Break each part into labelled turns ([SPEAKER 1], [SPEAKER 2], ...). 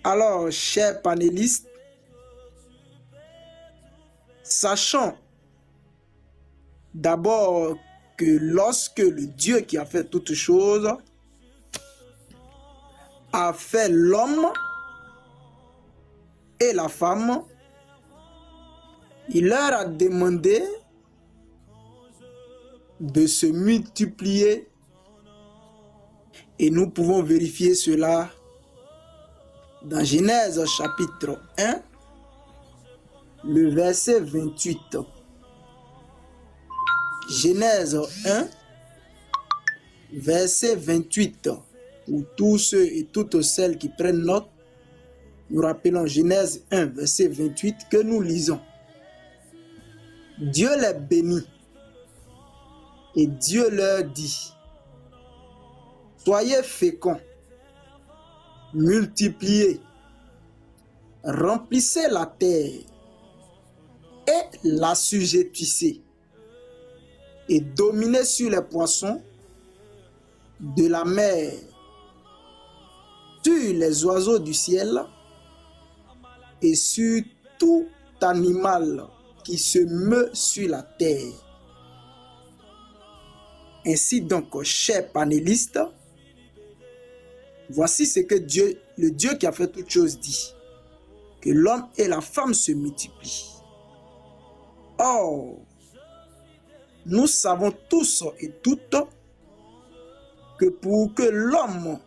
[SPEAKER 1] Alors, chers panélistes, sachant d'abord que lorsque le Dieu qui a fait toutes choses a fait l'homme et la femme, il leur a demandé de se multiplier et nous pouvons vérifier cela dans Genèse chapitre 1, le verset 28. Genèse 1, verset 28. Pour tous ceux et toutes celles qui prennent note, nous rappelons Genèse 1, verset 28 que nous lisons. Dieu les bénit et Dieu leur dit: soyez féconds, multipliez, remplissez la terre et l'assujettissez et dominez sur les poissons de la mer, sur les oiseaux du ciel et sur tout animal qui se meut sur la terre. Ainsi donc, chers panélistes, voici ce que Dieu, le Dieu qui a fait toutes choses, dit: que l'homme et la femme se multiplient. Or, nous savons tous et toutes que pour que l'homme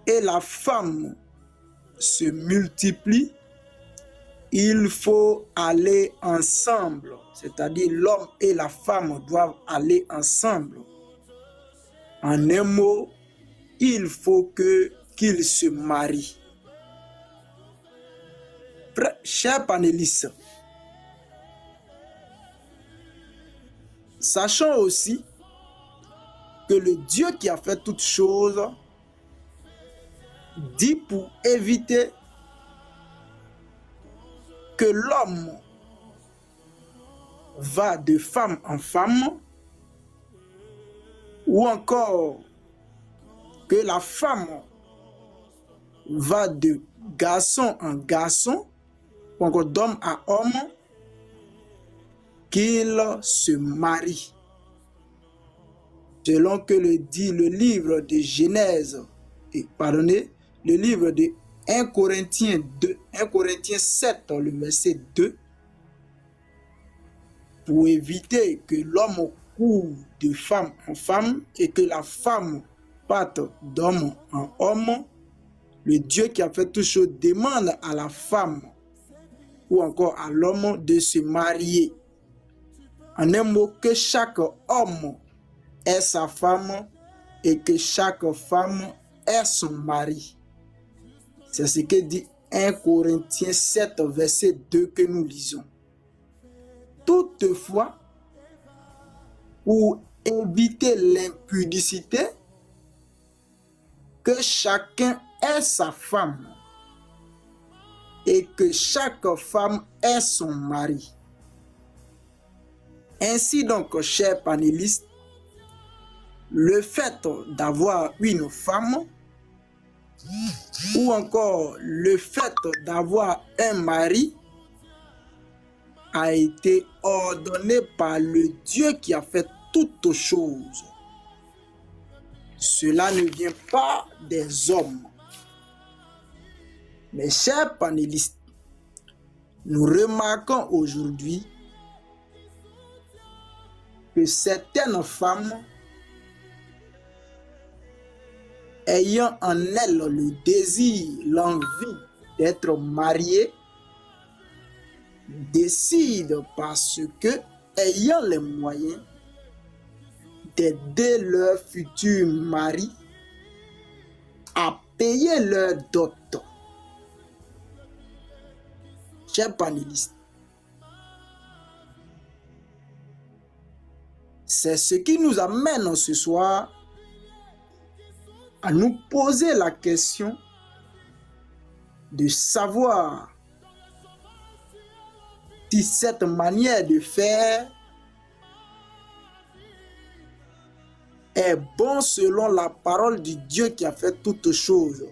[SPEAKER 1] et la femme se multiplient, il faut aller ensemble. C'est-à-dire l'homme et la femme doivent aller ensemble. En un mot, il faut qu'ils se marient. Chers panélistes, sachons aussi que le Dieu qui a fait toutes choses dit pour éviter que l'homme va de femme en femme, ou encore que la femme va de garçon en garçon, ou encore d'homme à homme, qu'il se marie. Selon que le dit le livre de Genèse, le livre de 1 Corinthiens 2, 1 Corinthiens 7, le verset 2, pour éviter que l'homme court de femme en femme et que la femme parte d'homme en homme, le Dieu qui a fait toutes choses demande à la femme ou encore à l'homme de se marier. En un mot, que chaque homme ait sa femme et que chaque femme ait son mari. C'est ce que dit 1 Corinthiens 7, verset 2 que nous lisons. Toutefois, pour éviter l'impudicité, que chacun ait sa femme et que chaque femme ait son mari. Ainsi donc, chers panélistes, le fait d'avoir une femme ou encore le fait d'avoir un mari a été ordonné par le Dieu qui a fait toutes choses. Cela ne vient pas des hommes. Mes chers panélistes, nous remarquons aujourd'hui que certaines femmes ayant en elles le désir, l'envie d'être mariées, décident parce que, ayant les moyens d'aider leur futur mari à payer leur dot. Chers panélistes, c'est ce qui nous amène ce soir à nous poser la question de savoir si cette manière de faire est bonne selon la parole du Dieu qui a fait toutes choses.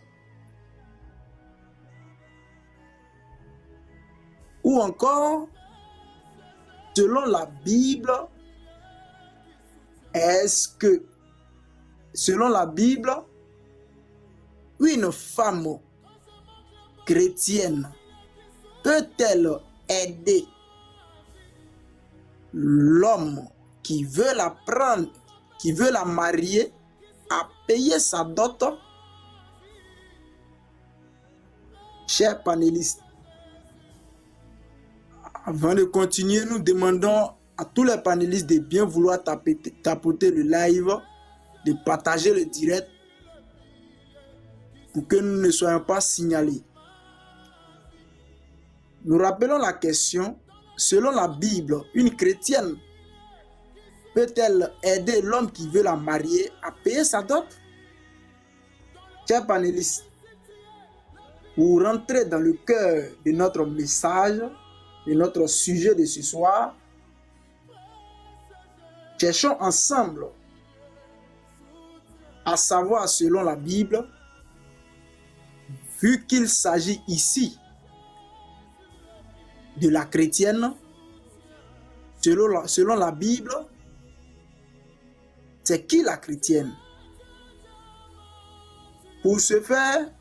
[SPEAKER 1] Ou encore, selon la Bible, est-ce que, selon la Bible, une femme chrétienne peut-elle aider l'homme qui veut la prendre, qui veut la marier, à payer sa dot? Chers panélistes, avant de continuer, nous demandons à tous les panélistes de bien vouloir tapoter le live, de partager le direct pour que nous ne soyons pas signalés. Nous rappelons la question, selon la Bible, une chrétienne peut-elle aider l'homme qui veut la marier à payer sa dot? Chers panélistes, pour rentrer dans le cœur de notre message, de notre sujet de ce soir, cherchons ensemble à savoir selon la Bible, vu qu'il s'agit ici de la chrétienne, selon la Bible, c'est qui la chrétienne? Pour ce faire,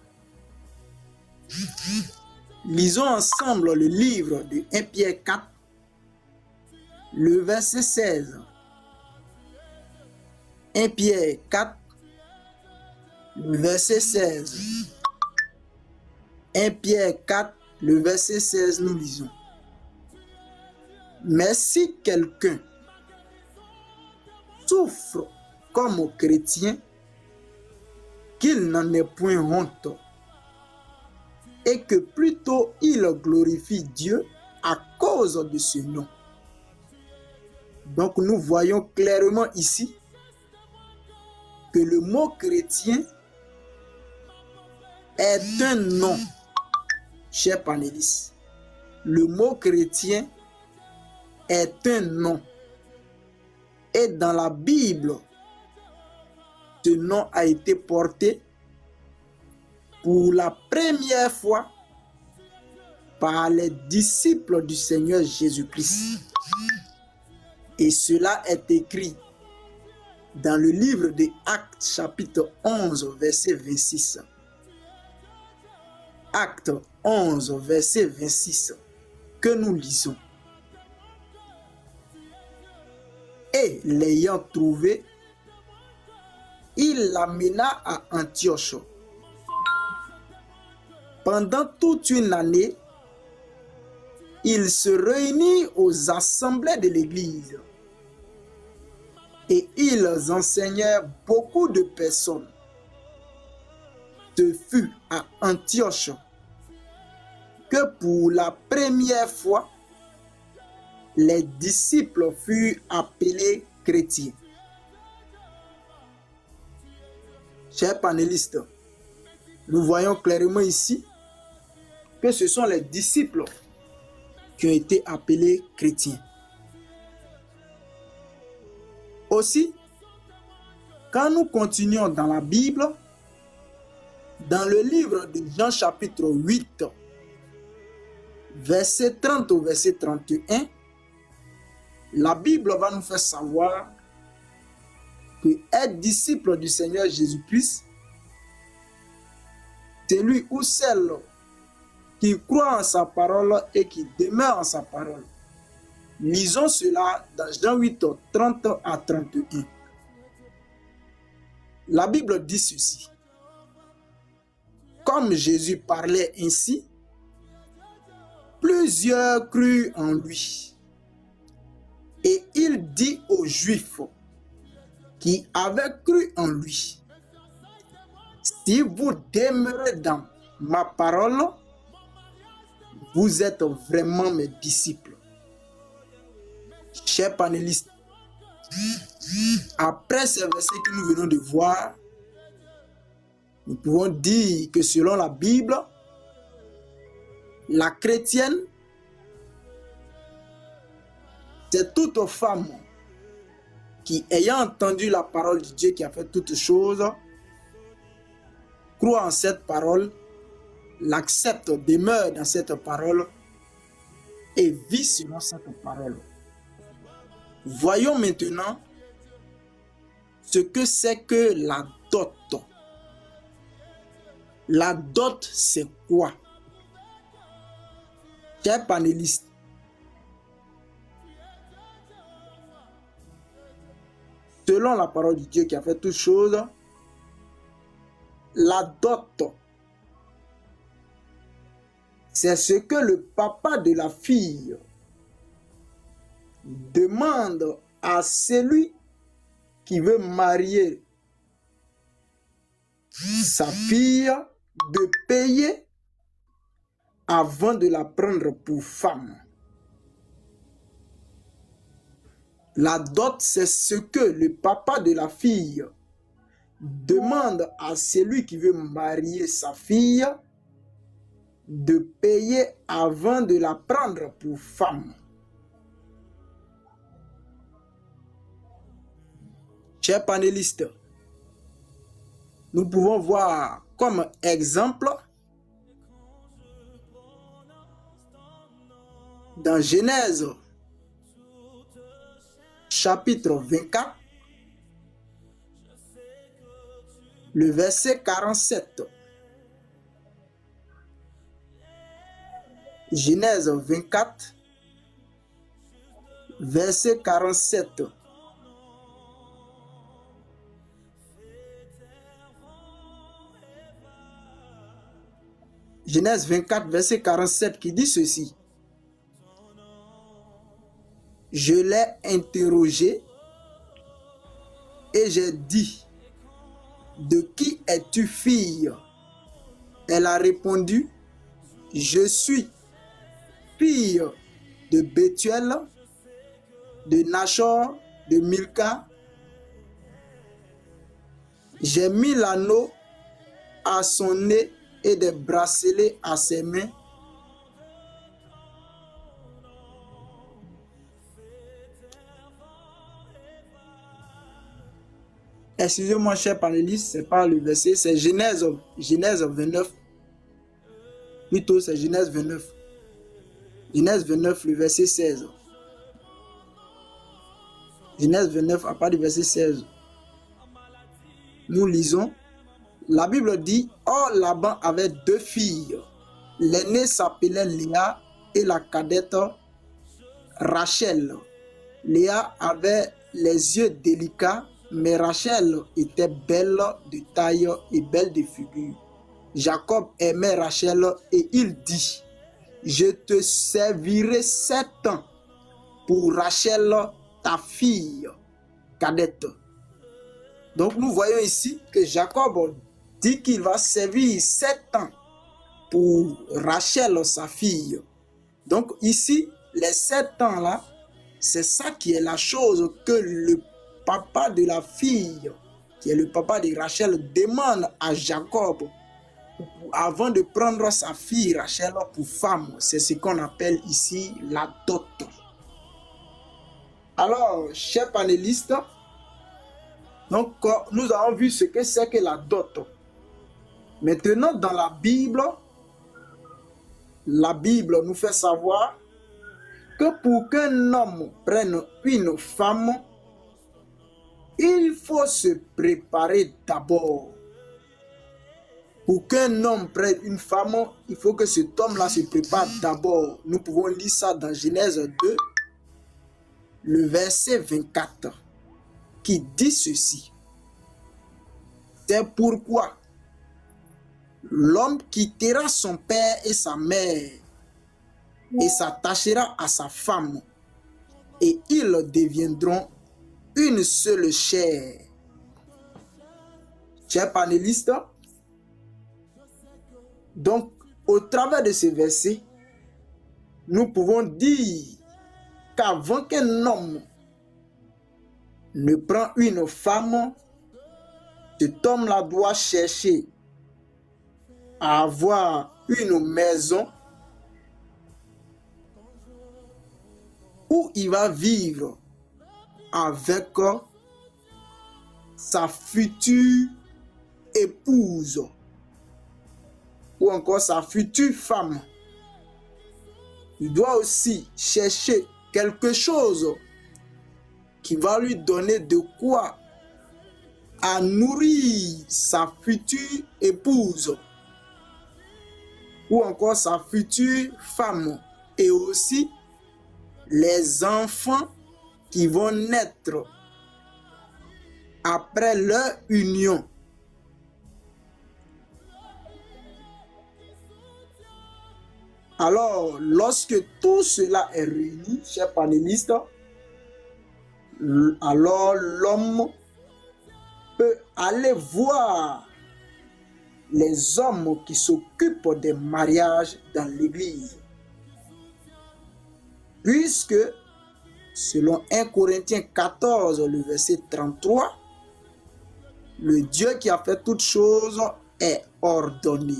[SPEAKER 1] lisons ensemble le livre de 1 Pierre 4, le verset 16. 1 Pierre 4, le verset 16. 1 Pierre 4, le verset 16, nous lisons. Mais si quelqu'un souffre comme chrétien, qu'il n'en ait point honte, et que plutôt il glorifie Dieu à cause de ce nom. Donc nous voyons clairement ici que le mot chrétien est un nom, chers panélistes. Le mot chrétien est un nom. Et dans la Bible, ce nom a été porté pour la première fois par les disciples du Seigneur Jésus-Christ. Et cela est écrit dans le livre des Actes, chapitre 11, verset 26. Acte 11, verset 26, que nous lisons. Et l'ayant trouvé, il l'amena à Antioche. Pendant toute une année, il se réunit aux assemblées de l'Église et ils enseignèrent beaucoup de personnes. Ce fut à Antioche que pour la première fois, les disciples furent appelés chrétiens. Chers panélistes, nous voyons clairement ici que ce sont les disciples qui ont été appelés chrétiens. Aussi, quand nous continuons dans la Bible, dans le livre de Jean chapitre 8, verset 30 au verset 31, la Bible va nous faire savoir que être disciple du Seigneur Jésus-Christ, c'est lui ou celle qui croit en sa parole et qui demeure en sa parole. Lisons cela dans Jean 8, 30 à 31. La Bible dit ceci. Comme Jésus parlait ainsi, plusieurs crurent en lui. Et il dit aux Juifs qui avaient cru en lui, si vous demeurez dans ma parole, vous êtes vraiment mes disciples. Chers panélistes, après ces versets que nous venons de voir, nous pouvons dire que selon la Bible, la chrétienne, c'est toute femme qui, ayant entendu la parole de Dieu qui a fait toutes choses, croit en cette parole, l'accepte, demeure dans cette parole et vit selon cette parole. Voyons maintenant ce que c'est que la dot. La dot, c'est quoi? Chers panélistes, selon la parole de Dieu qui a fait toutes choses, la dot, c'est ce que le papa de la fille demande à celui qui veut marier sa fille de payer avant de la prendre pour femme. La dot, c'est ce que le papa de la fille demande à celui qui veut marier sa fille de payer avant de la prendre pour femme. Chers panélistes, nous pouvons voir comme exemple dans Genèse chapitre 24, le verset 47. Genèse 24, verset 47. Genèse 24, verset 47 qui dit ceci. Je l'ai interrogé et j'ai dit, de qui es-tu fille? Elle a répondu, je suis fille de Bethuel, de Nachor, de Milka. J'ai mis l'anneau à son nez et des bracelets à ses mains. Excusez-moi, cher panéliste, c'est pas le verset, c'est Genèse 29. Plutôt, c'est Genèse 29. Genèse 29, le verset 16. Genèse 29, à part du verset 16. Nous lisons. La Bible dit, or Laban avait deux filles. L'aînée s'appelait Léa et la cadette Rachel. Léa avait les yeux délicats, mais Rachel était belle de taille et belle de figure. Jacob aimait Rachel et il dit, je te servirai 7 ans pour Rachel, ta fille cadette. Donc nous voyons ici que Jacob dit qu'il va servir 7 ans pour Rachel, sa fille. Donc ici, les 7 ans là, c'est ça qui est la chose que le papa de la fille, qui est le papa de Rachel, demande à Jacob avant de prendre sa fille Rachel pour femme. C'est ce qu'on appelle ici la dot. Alors, chers panélistes, donc nous avons vu ce que c'est que la dot. Maintenant, dans la Bible nous fait savoir que pour qu'un homme prenne une femme, il faut se préparer d'abord. Pour qu'un homme prenne une femme, il faut que cet homme-là se prépare d'abord. Nous pouvons lire ça dans Genèse 2, le verset 24, qui dit ceci. C'est pourquoi l'homme quittera son père et sa mère et s'attachera à sa femme, et ils deviendront une seule chair. Chers panélistes, donc au travers de ce verset, nous pouvons dire qu'avant qu'un homme ne prend une femme, cet homme-là doit chercher à avoir une maison où il va vivre avec sa future épouse ou encore sa future femme. il doit aussi chercher quelque chose qui va lui donner de quoi à nourrir sa future épouse ou encore sa future femme et aussi les enfants qui vont naître après leur union. Alors, lorsque tout cela est réuni, chers panélistes, alors l'homme peut aller voir les hommes qui s'occupent des mariages dans l'église. Puisque, selon 1 Corinthiens 14, le verset 33, le Dieu qui a fait toutes choses est ordonné.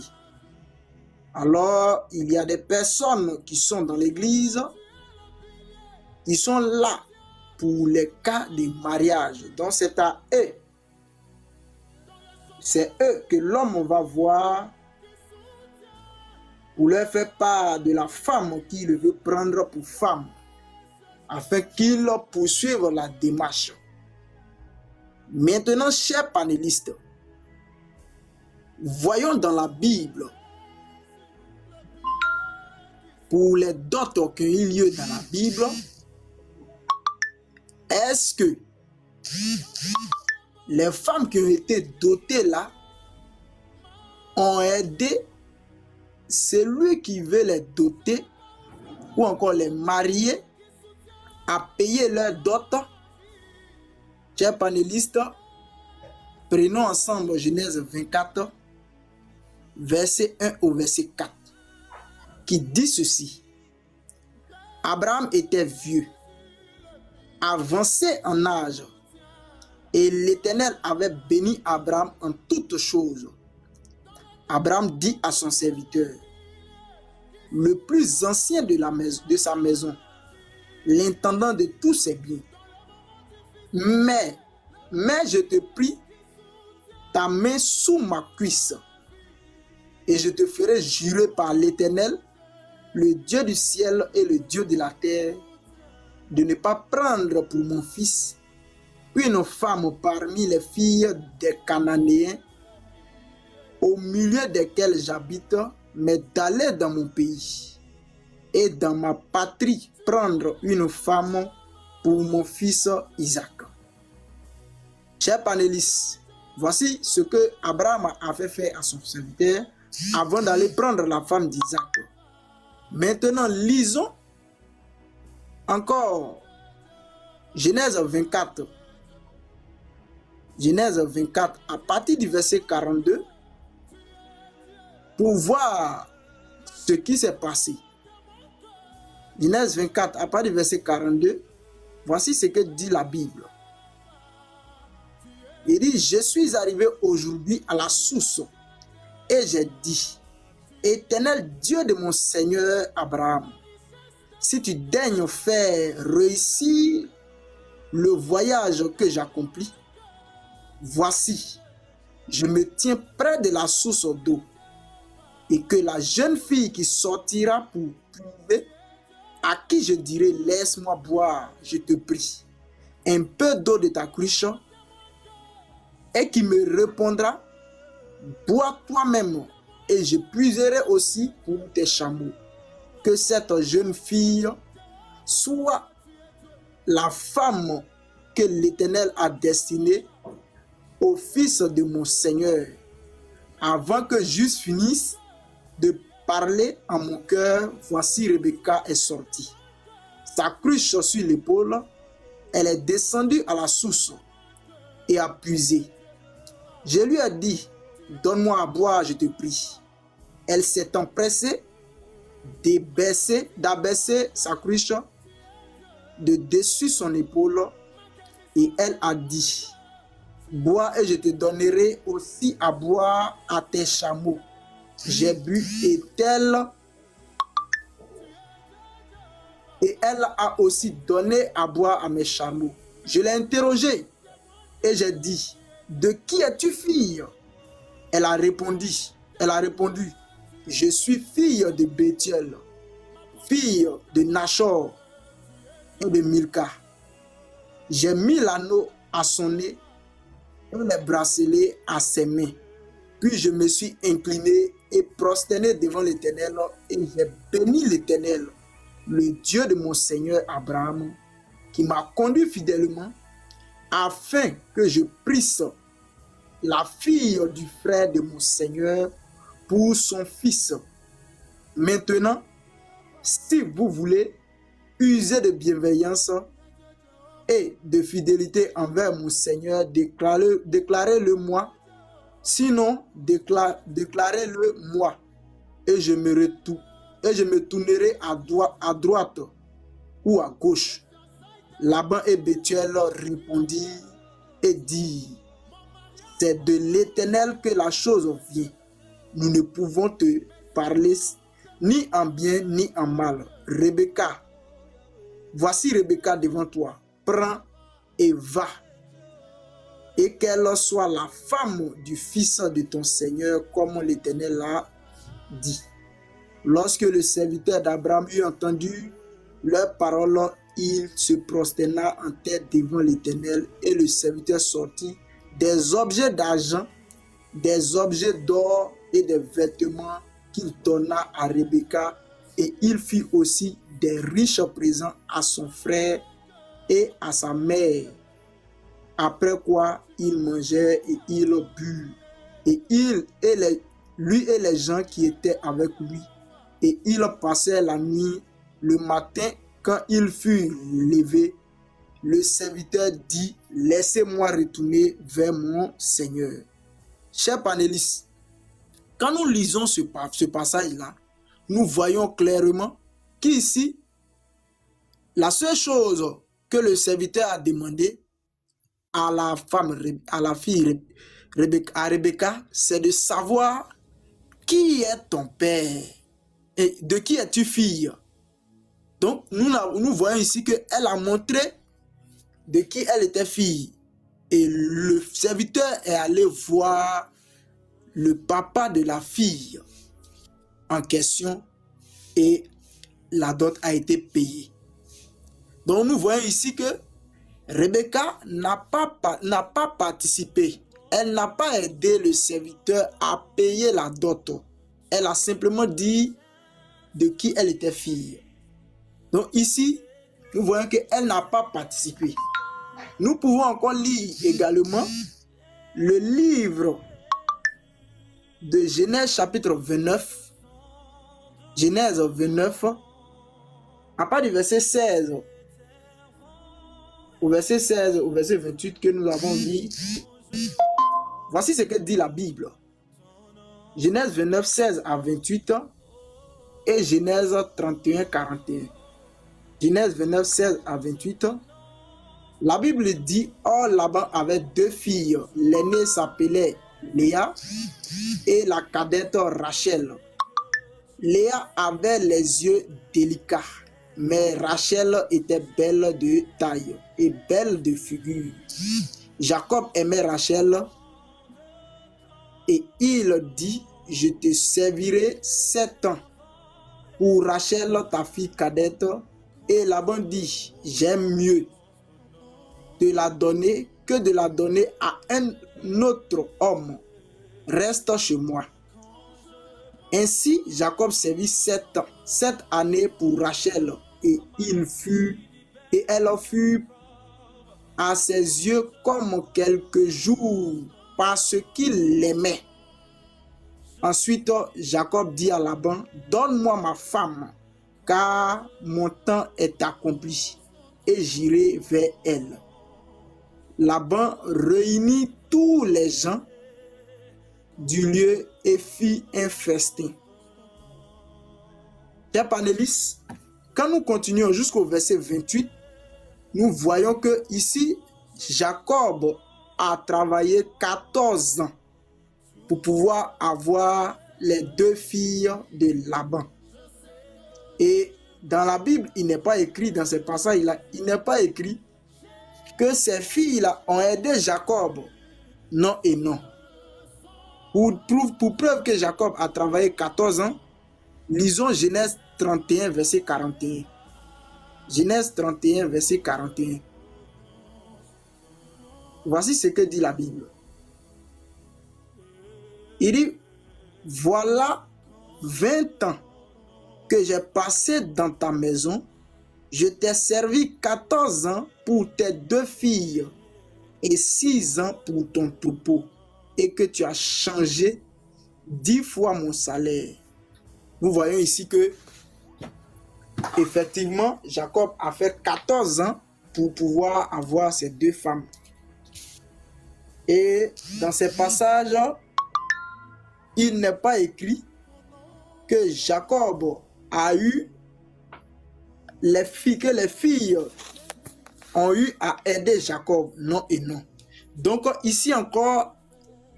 [SPEAKER 1] Alors, il y a des personnes qui sont dans l'église, qui sont là pour les cas de mariage. Donc, c'est à eux. C'est eux que l'homme va voir pour leur faire part de la femme qu'il veut prendre pour femme, afin qu'ils poursuivent la démarche. Maintenant, chers panélistes, voyons dans la Bible, pour les dots qui ont eu lieu dans la Bible, est-ce que les femmes qui ont été dotées là ont aidé celui qui veut les doter ou encore les marier à payer leur dot? Chers panélistes, prenons ensemble Genèse 24, verset 1 au verset 4, qui dit ceci. Abraham était vieux, avancé en âge, et l'Éternel avait béni Abraham en toutes choses. Abraham dit à son serviteur, le plus ancien de sa maison, l'intendant de tous ses biens, mais je te prie, ta main sous ma cuisse, et je te ferai jurer par l'Éternel, le Dieu du ciel et le Dieu de la terre, de ne pas prendre pour mon fils une femme parmi les filles des Cananéens, au milieu desquels j'habite, mais d'aller dans mon pays et dans ma patrie prendre une femme pour mon fils Isaac. Chers panélistes, voici ce que Abraham avait fait à son serviteur avant d'aller prendre la femme d'Isaac. Maintenant, lisons encore Genèse 24. Genèse 24 à partir du verset 42 pour voir ce qui s'est passé. Genèse 24 à partir du verset 42, voici ce que dit la Bible. Il dit, je suis arrivé aujourd'hui à la source et j'ai dit, Éternel Dieu de mon Seigneur Abraham, si tu daignes faire réussir le voyage que j'accomplis, voici, je me tiens près de la source d'eau, et que la jeune fille qui sortira pour prouver, à qui je dirai, laisse-moi boire, je te prie, un peu d'eau de ta cruche, et qui me répondra, bois toi-même, et je puiserai aussi pour tes chameaux. Que cette jeune fille soit la femme que l'Éternel a destinée au fils de mon Seigneur. Avant que j'eusse fini de parler en mon cœur, voici Rebecca est sortie. Sa cruche sur l'épaule, elle est descendue à la source et a puisé. Je lui ai dit, donne-moi à boire, je te prie. Elle s'est empressée d'abaisser sa cruche de dessus son épaule et elle a dit, bois et je te donnerai aussi à boire à tes chameaux. J'ai bu et elle a aussi donné à boire à mes chameaux. Je l'ai interrogée et j'ai dit, de qui es-tu fille? Elle a répondu, je suis fille de Bethuel, fille de Nachor et de Milka. J'ai mis l'anneau à son nez et les bracelets à ses mains. Puis je me suis incliné et prosterné devant l'Éternel et j'ai béni l'Éternel, le Dieu de mon Seigneur Abraham, qui m'a conduit fidèlement afin que je prisse la fille du frère de mon Seigneur pour son fils. Maintenant, si vous voulez user de bienveillance et de fidélité envers mon Seigneur, déclarez-le moi. Sinon, déclarez-le moi. Et je me tournerai à droite ou à gauche. Laban et Bethuel répondirent et dirent: c'est de l'Éternel que la chose vient. Nous ne pouvons te parler ni en bien ni en mal. Rebecca, voici Rebecca devant toi. Prends et va. Et qu'elle soit la femme du fils de ton Seigneur, comme l'Éternel l'a dit. Lorsque le serviteur d'Abraham eut entendu leurs paroles, il se prosterna en tête devant l'Éternel, et le serviteur sortit des objets d'argent, des objets d'or et des vêtements qu'il donna à Rebecca, et il fit aussi des riches présents à son frère et à sa mère. Après quoi, il mangeait et il but, et lui et les gens qui étaient avec lui, et il passait la nuit. Le matin, quand il fut levé, le serviteur dit: laissez-moi retourner vers mon Seigneur. Chers panélistes, quand nous lisons ce passage-là, nous voyons clairement qu'ici, la seule chose que le serviteur a demandé à la fille Rebecca, c'est de savoir qui est ton père et de qui es-tu fille. Donc, nous voyons ici qu'elle a montré de qui elle était fille. Et le serviteur est allé voir le papa de la fille en question et la dot a été payée. Donc, nous voyons ici que Rebecca n'a pas participé. Elle n'a pas aidé le serviteur à payer la dot. Elle a simplement dit de qui elle était fille. Donc ici, nous voyons qu'elle n'a pas participé. Nous pouvons encore lire également le livre de Genèse chapitre 29. Genèse 29, à part du verset 16 au verset 28 que nous avons lu. Voici ce que dit la Bible. Genèse 29, 16 à 28 et Genèse 31, 41. Genèse 29, 16 à 28. La Bible dit: or Laban avait deux filles. L'aînée s'appelait Léa et la cadette Rachel. Léa avait les yeux délicats, mais Rachel était belle de taille et belle de figure. Jacob aimait Rachel et il dit: je te servirai 7 ans pour Rachel, ta fille cadette. Et Laban dit: j'aime mieux de la donner que de la donner à un autre homme. Reste chez moi. Ainsi, Jacob servit 7 années pour Rachel, et elle fut à ses yeux comme quelques jours, parce qu'il l'aimait. Ensuite, Jacob dit à Laban: donne-moi ma femme, car mon temps est accompli, et j'irai vers elle. Laban réunit tous les gens du lieu et fit un festin. Chers panélistes, quand nous continuons jusqu'au verset 28, nous voyons que ici, Jacob a travaillé 14 ans pour pouvoir avoir les deux filles de Laban. Et dans la Bible, il n'est pas écrit, dans ce passage-là, il n'est pas écrit que ces filles-là ont aidé Jacob. Non et non. Pour preuve que Jacob a travaillé 14 ans, Lisons Genèse 31, verset 41. Genèse 31, verset 41. Voici ce que dit la Bible. Il dit, voilà 20 ans que j'ai passé dans ta maison. Je t'ai servi 14 ans pour tes 2 filles et 6 ans pour ton troupeau, et que tu as changé 10 fois mon salaire. Nous voyons ici que, effectivement, Jacob a fait 14 ans pour pouvoir avoir ces 2 femmes. Et dans ces passages, il n'est pas écrit que Jacob a eu les filles, que les filles ont eu à aider Jacob. Non et non. Donc ici encore,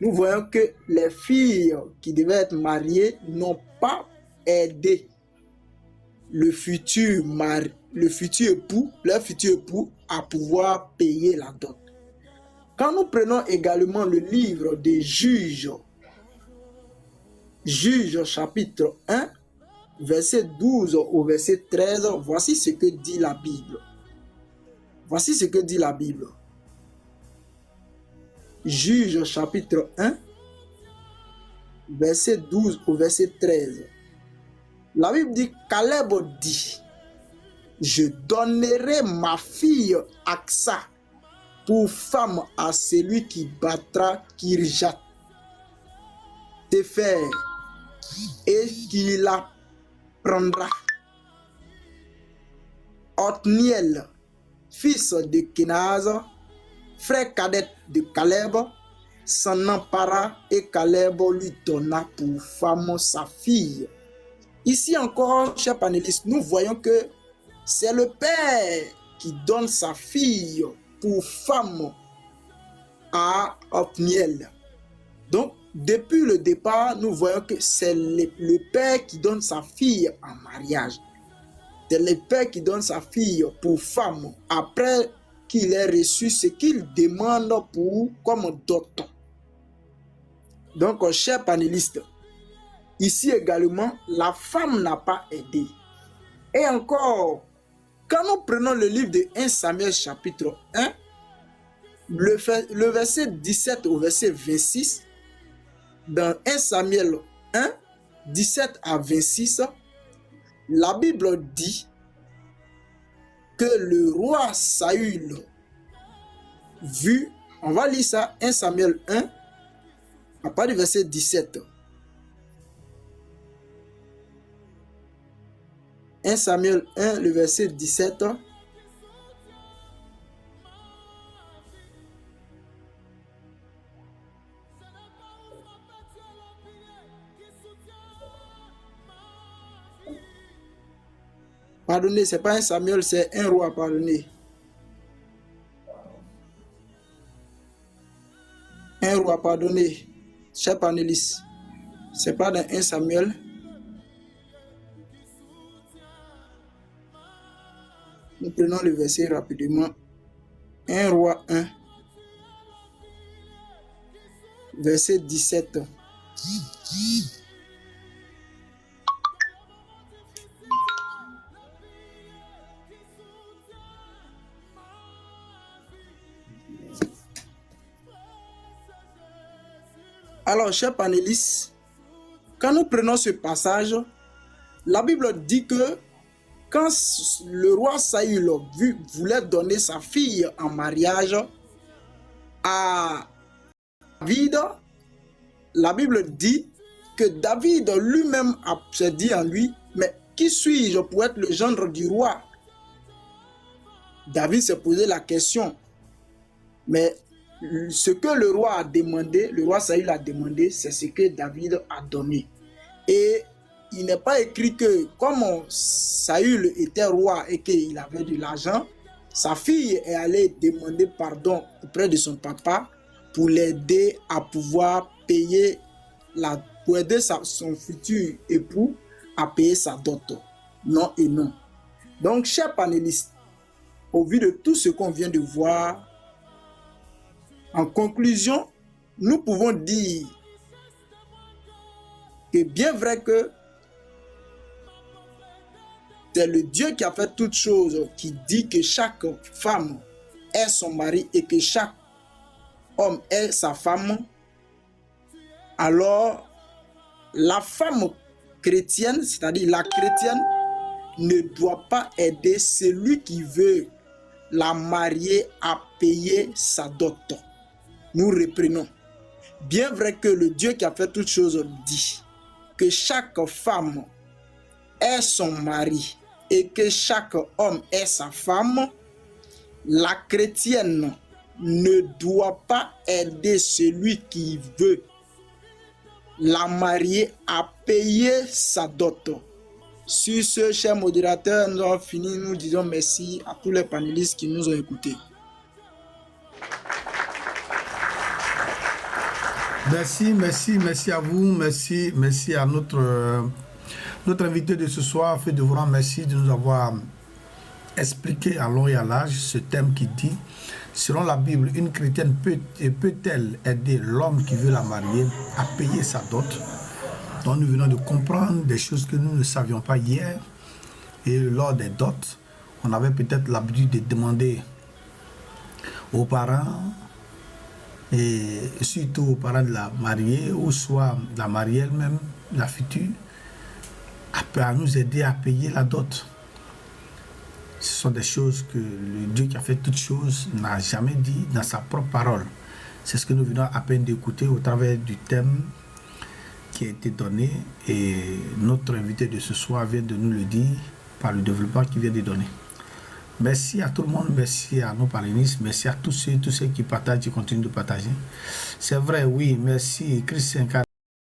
[SPEAKER 1] nous voyons que les filles qui devaient être mariées n'ont pas aidé le futur époux, leur futur époux, à pouvoir payer la dot. Quand nous prenons également le livre des Juges, Juges chapitre 1, verset 12 au verset 13, voici ce que dit la Bible. Voici ce que dit la Bible. Juges chapitre 1, verset 12 au verset 13. La Bible dit, Caleb dit, je donnerai ma fille Aksa pour femme à celui qui battra Kirjat Tefer et qui la prendra. Othniel, fils de Kenaz, frère cadet de Caleb, s'en empara et Caleb lui donna pour femme sa fille. Ici encore, chers panélistes, nous voyons que c'est le père qui donne sa fille pour femme à Othniel. Donc, depuis le départ, nous voyons que c'est le père qui donne sa fille en mariage. C'est le père qui donne sa fille pour femme après qu'il ait reçu ce qu'il demande comme dot. Donc, chers panélistes, ici également, la femme n'a pas aidé. Et encore, quand nous prenons le livre de 1 Samuel chapitre 1, le verset 17 au verset 26, dans 1 Samuel 1, 17 à 26, la Bible dit que le roi Saül vu, on va lire ça, 1 Samuel 1, à partir du verset 17. 1 Samuel 1, le verset 17. Pardonnez, ce n'est pas un Samuel, c'est un roi, pardonnez. Un roi, pardonnez. Cher panélistes, ce n'est pas dans 1 Samuel. Nous prenons le verset rapidement. 1 roi 1, verset 17. Alors, chers panélistes, quand nous prenons ce passage, la Bible dit que quand le roi Saül voulait donner sa fille en mariage à David, la Bible dit que David lui-même s'est dit en lui, mais qui suis-je pour être le gendre du roi? David s'est posé la question, mais ce que le roi a demandé, le roi Saül a demandé, c'est ce que David a donné. Et il n'est pas écrit que comme Saül était roi et qu'il avait de l'argent, sa fille est allée demander pardon auprès de son papa pour l'aider à pouvoir payer pour aider son futur époux à payer sa dot. Non et non. Donc, chers panélistes, au vu de tout ce qu'on vient de voir, en conclusion, nous pouvons dire que bien vrai que C'est le Dieu qui a fait toutes choses, qui dit que chaque femme est son mari et que chaque homme est sa femme. Alors, la femme chrétienne, c'est-à-dire la chrétienne, ne doit pas aider celui qui veut la marier à payer sa dot. Nous reprenons. Bien vrai que le Dieu qui a fait toutes choses dit que chaque femme est son mari et que chaque homme est sa femme, la chrétienne ne doit pas aider celui qui veut la marier à payer sa dot. Sur ce, cher modérateur, nous avons fini. Nous disons merci à tous les panélistes qui nous ont écoutés.
[SPEAKER 2] Merci à vous, merci à notre invité de ce soir, fait de vous rendre merci de nous avoir expliqué à long et à large ce thème qui dit, selon la Bible, une chrétienne peut-elle aider l'homme qui veut la marier à payer sa dot? Donc nous venons de comprendre des choses que nous ne savions pas hier, et lors des dots, on avait peut-être l'habitude de demander aux parents, et surtout aux parents de la mariée, ou soit la mariée elle-même, la future, à nous aider à payer la dot. Ce sont des choses que le Dieu qui a fait toutes choses n'a jamais dit dans sa propre parole. C'est ce que nous venons à peine d'écouter au travers du thème qui a été donné, et notre invité de ce soir vient de nous le dire par le développement qu'il vient de donner. Merci à tout le monde, merci à nos panélistes, merci à tous ceux qui partagent, qui continuent de partager. C'est vrai, oui, merci Christian K